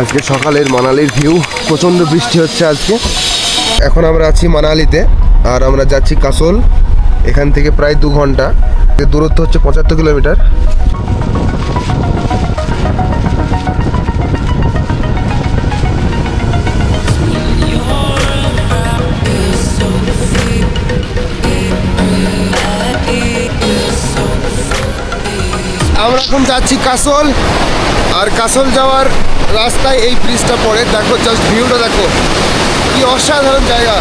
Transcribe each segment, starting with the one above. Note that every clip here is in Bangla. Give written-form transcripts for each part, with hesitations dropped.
আজকে সকালের মানালির ভিউ, প্রচণ্ড বৃষ্টি হচ্ছে আজকে। এখন আমরা আছি মানালিতে আর আমরা যাচ্ছি কাসোল। এখান থেকে প্রায় 2 ঘন্টা, দূরত্ব হচ্ছে 75 কিলোমিটার। আমরা এখন যাচ্ছি কাসোল, আর কাসোল যাওয়ার রাস্তায় এই ব্রিজটা পড়ে। দেখো জাস্ট ভিউটা দেখো, কি অসাধারণ জায়গা।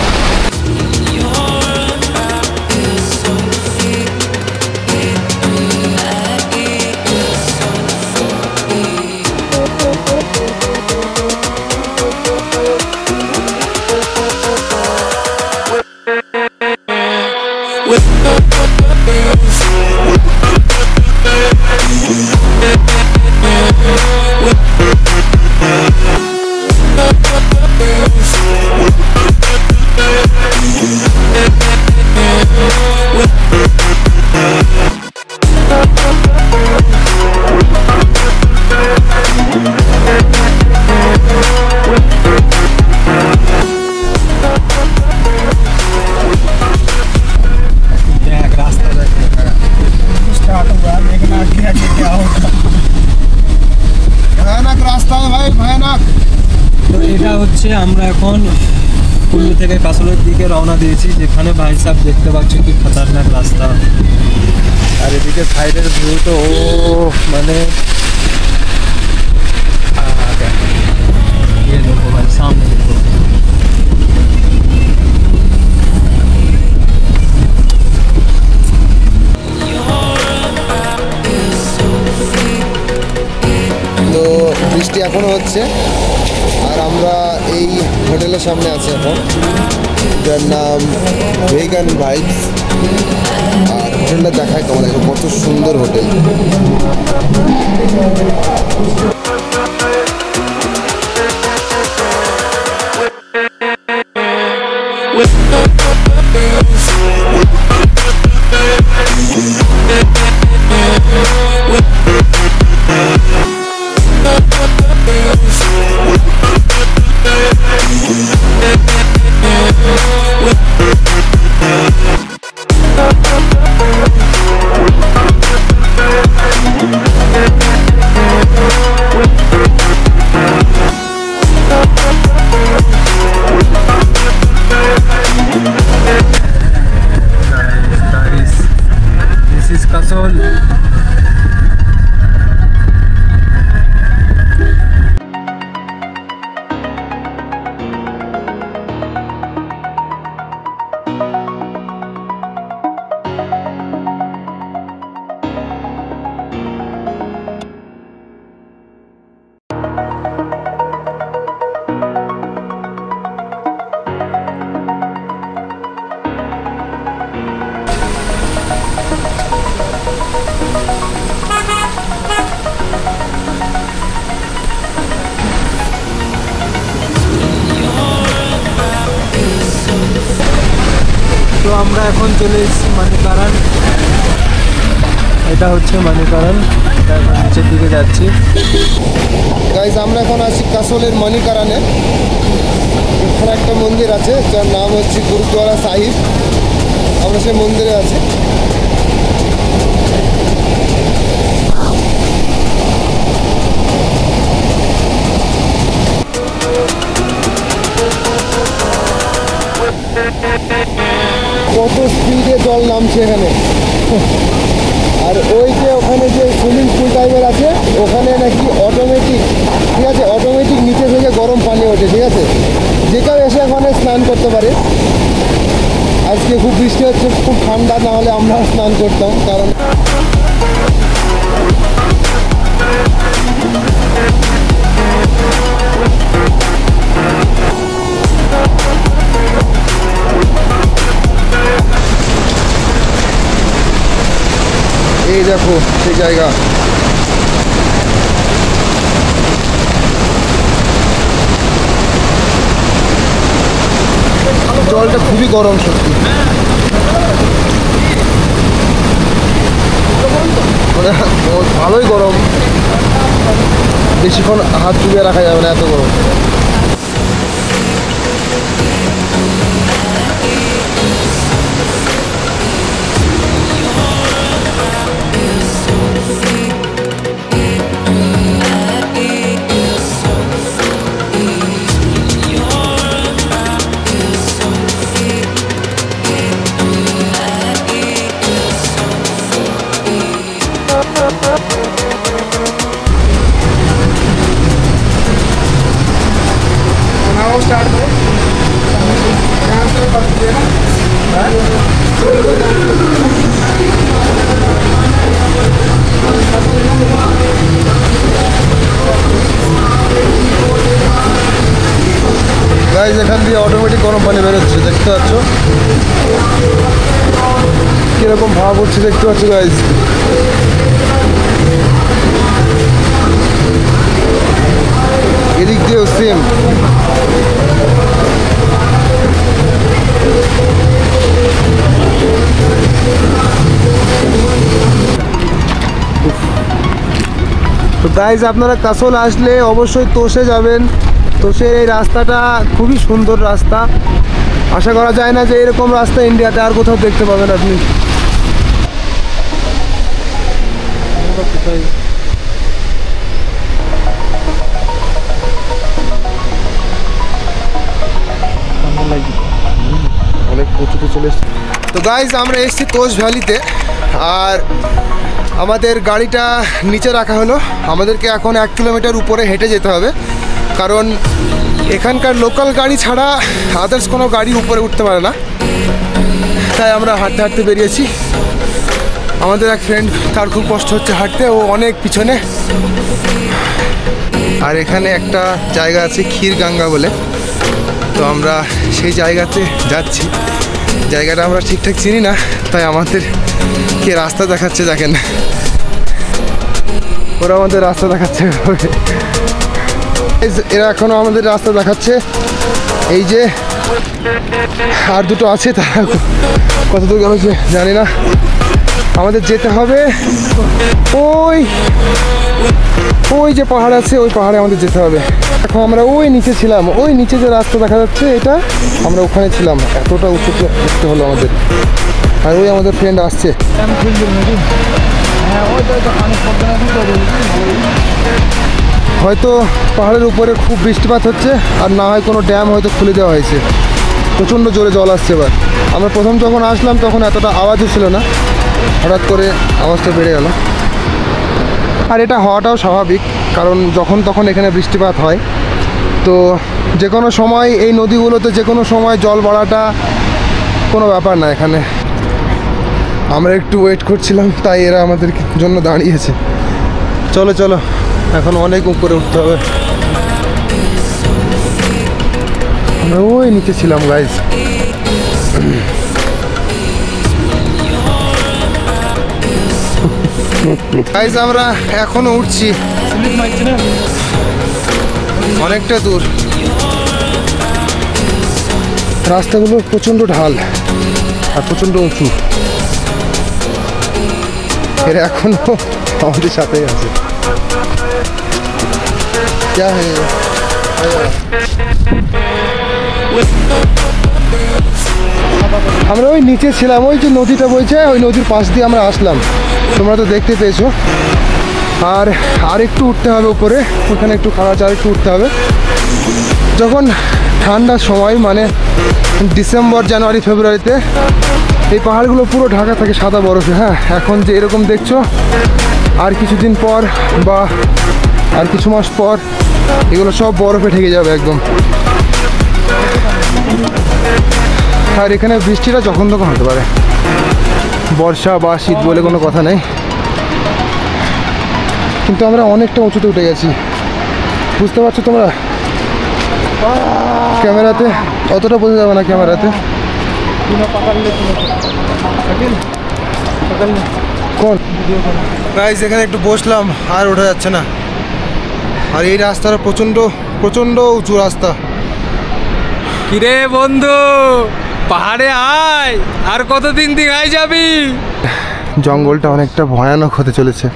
আমরা এখন কুল্লু থেকে কাসোলের দিকে রওনা দিয়েছি, যেখানে ভাই সাহেব দেখতে পাচ্ছি কি খতরনাক রাস্তা। আর এদিকে সাইডের ভিউ তো মানে দেখো ভাই, সামনে দেখো। তো বৃষ্টি এখনো হচ্ছে, আর আমরা এই হোটেলের সামনে আছি এখন, যার নাম ভেগান ভাইবস। আর হোটেলটা দেখায় তোমাদের, কত সুন্দর হোটেল। তো আমরা এখন চলে এসেছি মানিকারান। এটা হচ্ছে মানিকারান, এটা এখন নিচের দিকে যাচ্ছি। গাইজ আমরা এখন আছি কাসোলের মানিকারানে। এখানে একটা মন্দির আছে যার নাম হচ্ছে গুরুদ্বারা সাহিব। আমরা সেই মন্দিরে আছি। কত স্পিডে জল নামছে এখানে। আর ওই যে ওখানে যে সুইমিং পুল টাইপের আছে, ওখানে নাকি অটোমেটিক, ঠিক আছে, অটোমেটিক নিচে থেকে গরম পানি ওঠে, ঠিক আছে, যে কেউ এসে ওখানে স্নান করতে পারে। আজকে খুব বৃষ্টি হচ্ছে, খুব ঠান্ডা, না হলে আমরা স্নান করতাম। কারণ এই দেখো সেই জায়গা। জলটা খুবই গরম সত্যি, মানে ভালোই গরম। বেশিক্ষণ হাত ডুবিয়ে রাখা যাবে না, এত গরম। গাইজ এখান দিয়ে অটোমেটিক গরম পানি বেরোচ্ছে, দেখতে পাচ্ছ কিরকম ভাব হচ্ছে, দেখতে পাচ্ছ গাইজ। এদিক দিয়েও সেম। তো গাইজ আপনারা কাসল আসলে অবশ্যই তোষে যাবেন। তোষের এই রাস্তাটা খুবই সুন্দর রাস্তা, আশা করা যায় না যে এরকম রাস্তা ইন্ডিয়াতে আর কোথাও দেখতে পাবেন আপনি। অনেক উঁচুতে চলে এসেছি। তো গাইজ আমরা এসেছি তোষ ভ্যালিতে, আর আমাদের গাড়িটা নিচে রাখা হলো। আমাদেরকে এখন 1 কিলোমিটার উপরে হেঁটে যেতে হবে, কারণ এখানকার লোকাল গাড়ি ছাড়া আদার্স কোনো গাড়ি উপরে উঠতে পারে না। তাই আমরা হাঁটতে হাঁটতে বেরিয়েছি। আমাদের এক ফ্রেন্ড, তার খুব কষ্ট হচ্ছে হাঁটতে, ও অনেক পিছনে। আর এখানে একটা জায়গা আছে ক্ষীরগঙ্গা বলে, তো আমরা সেই জায়গাতে যাচ্ছি। জায়গাটা আমরা ঠিকঠাক চিনি না, তাই আমাদের কে রাস্তা দেখাচ্ছে দেখেন, ওরা আমাদের রাস্তা দেখাচ্ছে। এরা এখনো আমাদের রাস্তা দেখাচ্ছে। এই যে আর দুটো আছে, তারা কত দূর গেল জানি না। আমাদের যেতে হবে ওই ওই যে পাহাড় আছে, ওই পাহাড়ে আমাদের যেতে হবে। এখন আমরা ওই নিচে ছিলাম, ওই নিচে যে রাস্তা দেখা যাচ্ছে এটা, আমরা ওখানে ছিলাম। এতটা উঁচুতে উঠতে হলো আমাদের। আর ওই আমাদের ফ্রেন্ড আসছে। হয়তো পাহাড়ের উপরে খুব বৃষ্টিপাত হচ্ছে, আর না হয় কোনো ড্যাম হয়তো খুলে দেওয়া হয়েছে। প্রচণ্ড জোরে জল আসছে এবার। আমরা প্রথম যখন আসলাম তখন এতটা আওয়াজও ছিল না, হঠাৎ করে আওয়াজটা বেড়ে গেল। আর এটা হওয়াটাও স্বাভাবিক, কারণ যখন তখন এখানে বৃষ্টিপাত হয়। তো যে কোনো সময় এই নদীগুলোতে যে কোনো সময় জল বাড়াটা কোনো ব্যাপার না এখানে। আমরা একটু ওয়েট করছিলাম, তাই এরা আমাদের জন্য দাঁড়িয়েছে। চলো চলো, এখন অনেক উপরে উঠতে হবে। আমরা ওই নিচে ছিলাম গাইজ। গাইজ আমরা এখনো উঠছি, অনেকটা দূর। রাস্তাগুলো প্রচণ্ড ঢাল আর প্রচণ্ড উঁচু। এরা এখনো আমাদের সাথেই আছে। আমরা ওই নিচে ছিলাম, ওই যে নদীটা বইছে, ওই নদীর পাশ দিয়ে আমরা আসলাম, তোমরা তো দেখতে পেয়েছো। আর একটু উঠতে হবে উপরে, ওখানে একটু খাড়া, আর একটু উঠতে হবে। যখন ঠান্ডার সময়, মানে ডিসেম্বর, জানুয়ারি, ফেব্রুয়ারিতে এই পাহাড়গুলো পুরো ঢাকা থাকে সাদা বরফে। হ্যাঁ, এখন যে এরকম দেখছো, আর কিছুদিন পর বা আর কিছু মাস পর এগুলো সব বরফে ঢেকে যাবে একদম। আর এখানে বৃষ্টিটা যখন তখন হতে পারে, বর্ষা বা শীত বলে কোনো কথা নেই। কিন্তু আমরা অনেকটা উঁচুতে উঠে গেছি, বুঝতে পারছো তোমরা? ক্যামেরাতে অতটা বোঝা যাবে না। ক্যামেরাতে কোন গাইস, এখানে একটু বসলাম, আর ওঠা যাচ্ছে না। আর এই রাস্তাটা প্রচণ্ড প্রচণ্ড উঁচু রাস্তা। কিরে বন্ধু, পাহাড়ে আয়, আর কতদিন দীঘায় যাবি? জঙ্গলটা অনেকটা ভয়ানক হতে চলেছে।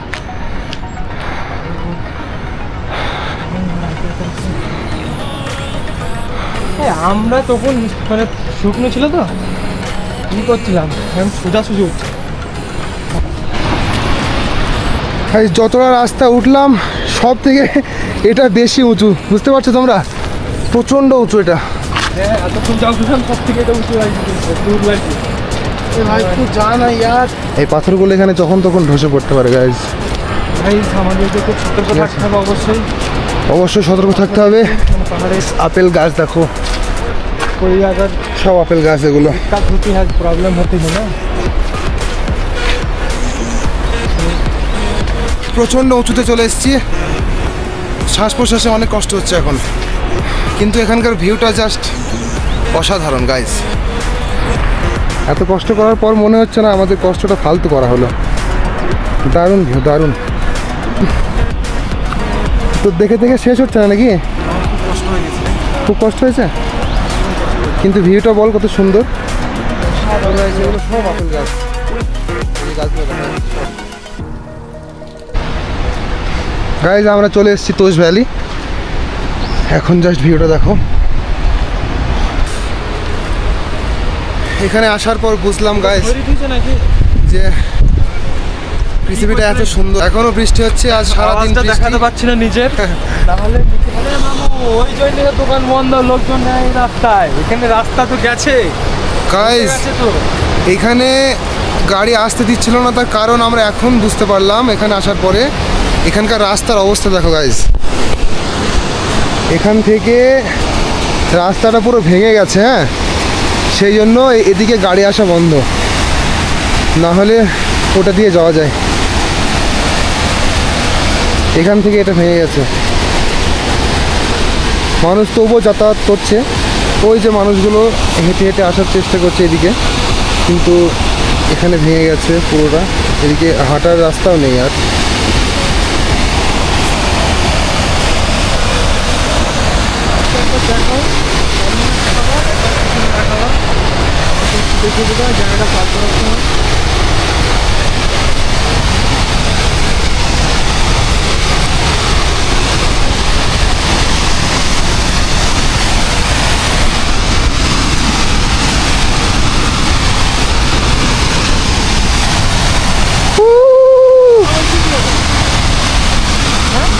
আমরা তখন মানে শুকনো ছিল তো কি করছিলাম, এখন সোজাসুজি উঠছে। যতটা রাস্তা উঠলাম সব থেকে এটা বেশি উঁচু, বুঝতে পারছো তোমরা? প্রচণ্ড উঁচু এটা। হ্যাঁ, এতক্ষণ যা উঠলাম সব থেকে এটা উঁচু লাগছে। ভাই একটু যা না ইয়ার, এই পাথরগুলো এখানে যখন তখন ধসে পড়তে পারে গাইজ। আমাদেরকে খুব সতর্ক থাকতে হবে অবশ্যই। অবশ্যই সতর্ক থাকতে হবে। পাহাড়ে আপেল গাছ দেখো, कोई अगर সব আপেল গাছ এগুলো। दिक्कत होती है, प्रॉब्लम होती है ना। প্রচণ্ড উঁচুতে চলে এসেছি, শ্বাস প্রশ্বাসে অনেক কষ্ট হচ্ছে এখন, কিন্তু এখানকার ভিউটা জাস্ট অসাধারণ গাইজ। এত কষ্ট করার পর মনে হচ্ছে না আমাদের কষ্টটা ফালতু করা হলো। দারুণ ভিউ, দারুণ। তো দেখে দেখে শেষ হচ্ছে না নাকি? খুব কষ্ট হয়েছে, কিন্তু ভিউটা বল কত সুন্দর। এগুলো সব আপেল গাছ, এই গাছগুলো দেখা যাচ্ছে সব। গাইজ আমরা চলে এসেছি তোষ ভ্যালি, এখন জাস্ট ভিউটা দেখো। এখানে আসার পর বুঝলাম গাইজ যে পৃথিবীটা এত সুন্দর। এখনো বৃষ্টি হচ্ছে, আজ সারাদিন দেখাতে পাচ্ছি না নিজের, তাহলে ওই জন্য দোকান বন্ধ, লোকজন নেই রাস্তায়। এখানে রাস্তা তো গেছে গাইজ। তো এখানে গাড়ি আসতে দিচ্ছিল না, তার কারণ আমরা এখন বুঝতে পারলাম এখানে আসার পরে। এখানকার রাস্তার অবস্থা দেখো গাইজ, এখান থেকে রাস্তাটা পুরো ভেঙে গেছে। হ্যাঁ, সেই জন্য এদিকে গাড়ি আসা বন্ধ, না হলে ওটা দিয়ে যাওয়া যায়। এখান থেকে এটা ভেঙে গেছে, মানুষ তবুও যাতায়াত করছে। ওই যে মানুষগুলো হেঁটে হেঁটে আসার চেষ্টা করছে এদিকে, কিন্তু এখানে ভেঙে গেছে পুরোটা, এদিকে হাঁটার রাস্তাও নেই আর। জায়গাটা পার করার সময়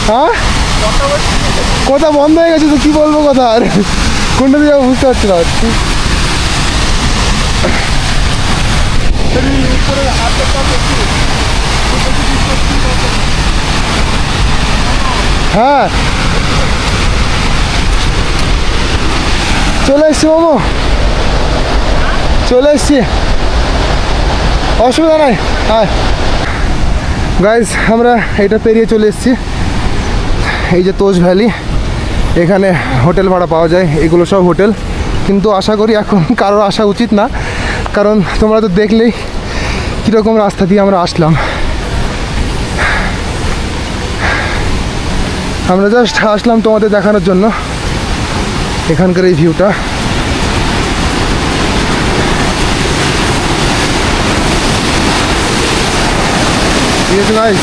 হ্যাঁ, কথা বন্ধ হয়ে গেছে তো কি বলবো কথা, আর কোনটা দিয়ে বুঝতে পারছি না। হ্যাঁ, চলে এসছি মামু, চলে এসছি, অসুবিধা নাই। হ্যাঁ গাইজ, আমরা এটা পেরিয়ে চলে এসেছি। এই যে তোষ ভ্যালি, এখানে হোটেল ভাড়া পাওয়া যায়, এগুলো সব হোটেল। কিন্তু আশা করি এখন কারোর আসা উচিত না, কারণ তোমরা তো দেখলেই কীরকম রাস্তা দিয়ে আমরা আসলাম। আমরা জাস্ট আসলাম তোমাদের দেখানোর জন্য এখানকার এই ভিউটা। ঠিক আছে গাইজ,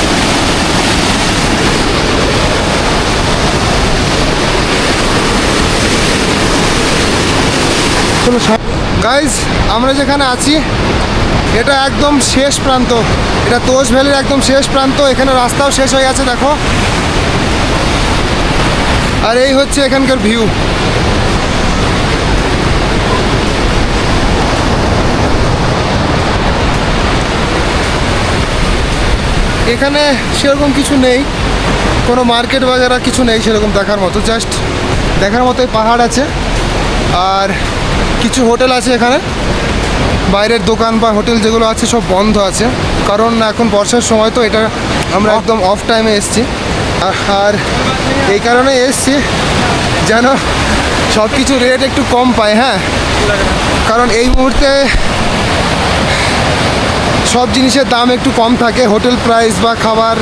চলো গাইজ, আমরা যেখানে আছি এটা একদম শেষ প্রান্ত, এটা তোষ ভ্যালির একদম শেষ প্রান্ত। এখানে রাস্তাও শেষ হয়ে গেছে দেখো, আর এই হচ্ছে এখানকার ভিউ। এখানে সেরকম কিছু নেই, কোনো মার্কেট বাগেরা কিছু নেই সেরকম দেখার মতো। জাস্ট দেখার মতো পাহাড় আছে আর কিছু হোটেল আছে এখানে। বাইরের দোকান বা হোটেল যেগুলো আছে সব বন্ধ আছে, কারণ এখন বর্ষার সময় তো, এটা আমরা একদম অফ টাইমে এসছি। আর এই কারণে এসছি যেন সব কিছু রেট একটু কম পায়। হ্যাঁ, কারণ এই মুহূর্তে সব জিনিসের দাম একটু কম থাকে, হোটেল প্রাইস বা খাবার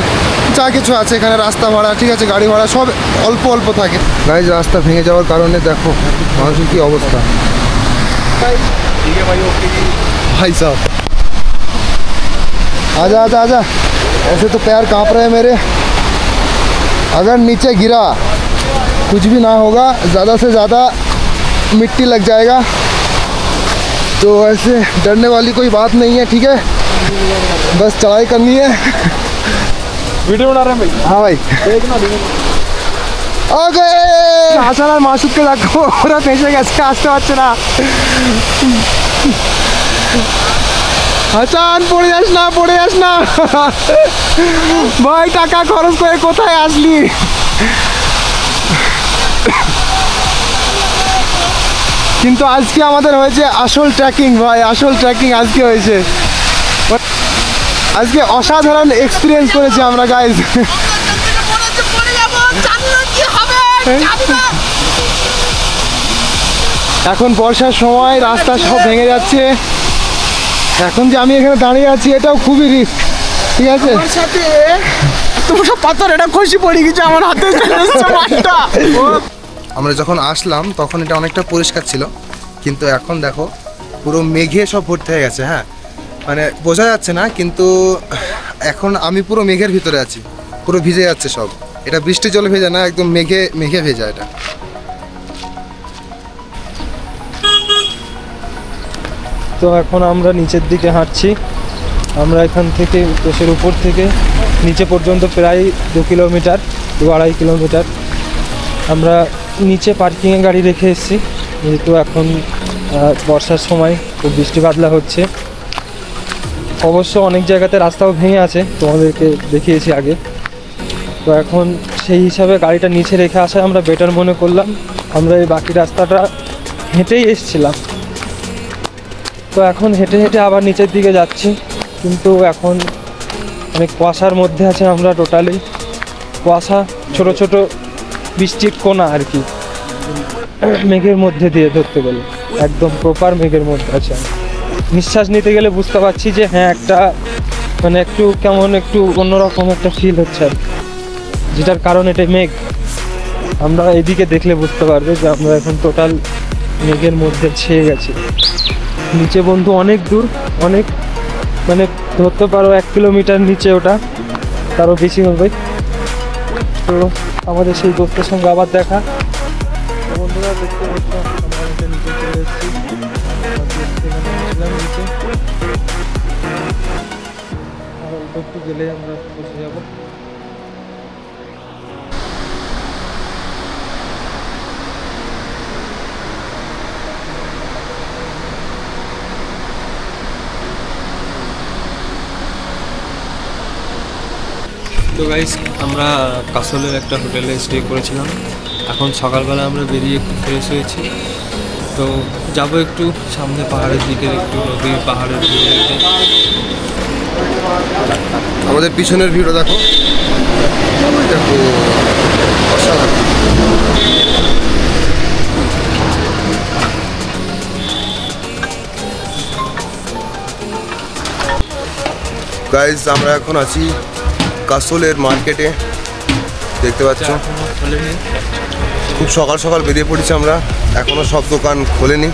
যা কিছু আছে এখানে, রাস্তা ভাড়া ঠিক আছে, গাড়ি ভাড়া সব অল্প অল্প থাকে। গাইজ, রাস্তা ভেঙে যাওয়ার কারণে দেখো মানুষের কি অবস্থা। भाई साहब आजा आजा आजा, ऐसे तो पैर कांप रहे हैं मेरे। अगर नीचे गिरा कुछ भी ना होगा, ज़्यादा से ज़्यादा मिट्टी लग जाएगा, तो ऐसे डरने वाली कोई बात नहीं है, ठीक है, बस चढ़ाई करनी है। वीडियो बना रहे हैं भाई? हाँ भाई, देखना ওকে আসলে আর মাসুদকে দেখো ওরা ফেসে গেছে, আসতে পারছে না। হাসান পড়ে যাস না, পড়ে যাস না ভাই, টাকা খরচ করে কোথায় আসলি? কিন্তু আজকে আমাদের হয়েছে আসল ট্রেকিং ভাই, আসল ট্রেকিং আজকে হয়েছে। আজকে অসাধারণ এক্সপিরিয়েন্স করেছি আমরা গাইজ। এখন বর্ষার সময় রাস্তা সব ভেঙে যাচ্ছে। এখন যে আমি এখানে দাঁড়িয়ে আছি এটাও খুবই রিস্ক, ঠিক আছে। তুমি সব পাথর এটা খসে পড়ে গেছে আমার হাতে। আমরা যখন আসলাম তখন এটা অনেকটা পরিষ্কার ছিল, কিন্তু এখন দেখো পুরো মেঘে সব ভর্তি হয়ে গেছে। হ্যাঁ, মানে বোঝা যাচ্ছে না, কিন্তু এখন আমি পুরো মেঘের ভিতরে আছি, পুরো ভিজে যাচ্ছে সব। এটা বৃষ্টির জলে ভেজা না, একদম মেঘে মেঘে ভেজা এটা। তো এখন আমরা নিচের দিকে হাঁটছি। আমরা এখান থেকে কোষের উপর থেকে নিচে পর্যন্ত প্রায় 2 কিলোমিটার, 2-2.5 কিলোমিটার। আমরা নিচে পার্কিংয়ে গাড়ি রেখে এসেছি, যেহেতু এখন বর্ষার সময় খুব বৃষ্টি বাদলা হচ্ছে। অবশ্য অনেক জায়গাতে রাস্তাও ভেঙে আছে, তোমাদেরকে দেখিয়েছি আগে। তো এখন সেই হিসাবে গাড়িটা নিচে রেখে আসায় আমরা বেটার মনে করলাম। আমরা এই বাকি রাস্তাটা হেঁটেই এসেছিলাম, তো এখন হেঁটে হেঁটে আবার নিচের দিকে যাচ্ছি। কিন্তু এখন অনেক কুয়াশার মধ্যে আছে আমরা, টোটালি কুয়াশা, ছোট ছোট বৃষ্টির কোনা আর কি, মেঘের মধ্যে দিয়ে ধরতে গেলে একদম প্রপার মেঘের মধ্যে আছে। নিঃশ্বাস নিতে গেলে বুঝতে পারছি যে হ্যাঁ একটা মানে একটু কেমন একটু অন্যরকম একটা ফিল হচ্ছে আর কি, যেটার কারণ এটা মেঘ। আমরা এদিকে দেখলে বুঝতে পারবে যে আমরা এখন টোটাল মেঘের মধ্যে ছেয়ে গেছি। নিচে বন্ধু অনেক দূর, অনেক মানে ধরতে পারো 1 কিলোমিটার নিচে, ওটা তারও বেশি হবে। তো আমাদের সেই দোস্তের সঙ্গে আবার দেখা। তো বন্ধুরা দেখতে পাচ্ছ আমরা এটা নিচে চলে এসেছি, নিচে আর অল্প একটু গেলে আমরা পৌঁছে যাবো। তো গাইস, আমরা কাসলের একটা হোটেলে স্টে করেছিলাম। এখন সকালবেলা আমরা বেরিয়ে একটু ফ্রেশ হয়েছি, তো যাব একটু সামনে পাহাড়ের দিকে, একটু নদীর পাহাড়ের দিকে। আমাদের পিছনের ভিউটা দেখো, দেখো অসাধারণ। গাইজ আমরা এখন আছি কাসলের মার্কেটে, দেখতে পাচ্ছ খুব সকাল সকাল বেরিয়ে পড়েছি আমরা, এখনও সব দোকান খোলেনি।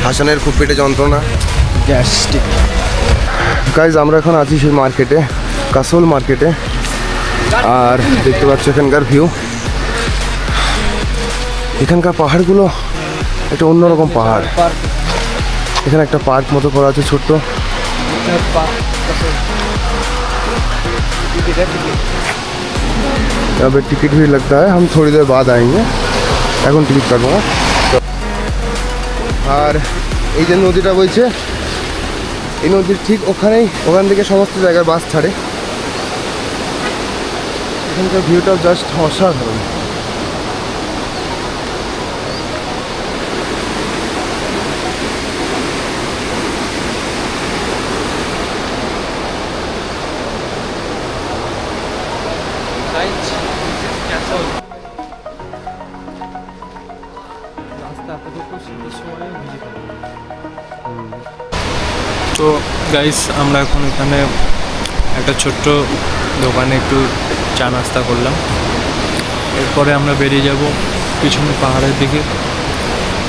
হাসানের খুব পেটে যন্ত্রণা, গ্যাস্ট্রিক। গাইজ আমরা এখন আছি সেই মার্কেটে, কাসল মার্কেটে, আর দেখতে পাচ্ছ এখানকার ভিউ। এখানকার পাহাড়গুলো একটা অন্যরকম পাহাড়। এখানে একটা পার্ক মতো করা আছে ছোট্ট। यहाँ पे टिकट भी लगता है, हम थोड़ी देर बाद आएंगे, এখন টিকিট কাটবো না। আর এই যে নদীটা বইছে, এই নদীর ঠিক ওখানেই, ওখান থেকে সমস্ত জায়গায় বাস ছাড়ে। এখানকার ভিউটাও জাস্ট অসাধারণ। তো গাইস আমরা এখন এখানে একটা ছোট্ট দোকানে একটু চা নাস্তা করলাম। এরপরে আমরা বেরিয়ে যাব পিছনে পাহাড়ের দিকে,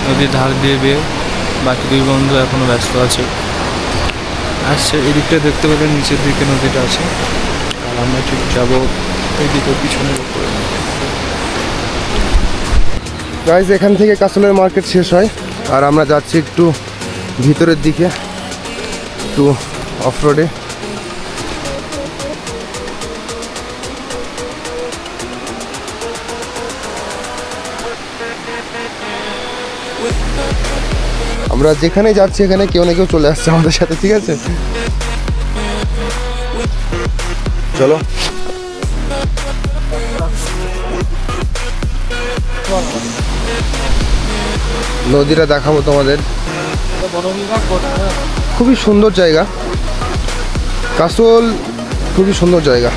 নদীর ধার দিয়ে বেয়ে। বাকি 2 বন্ধু এখনও ব্যস্ত আছে, আসছে। এদিকটা দেখতে পেলে নিচের দিকে নদীটা আছে, আর আমরা ঠিক যাবো এইদিকে পিছনের উপরে। গাইজ এখান থেকে কাসলের মার্কেট শেষ হয় আর আমরা যাচ্ছি একটু ভিতরের দিকে, একটু অফ রোডে। আমরা যেখানে যাচ্ছি এখানে কেউ না কেউ চলে আসছে আমাদের সাথে, ঠিক আছে? চলো। নদীটা দেখাবো তোমাদের, খুবই সুন্দর জায়গা কাসল, খুবই সুন্দর জায়গা।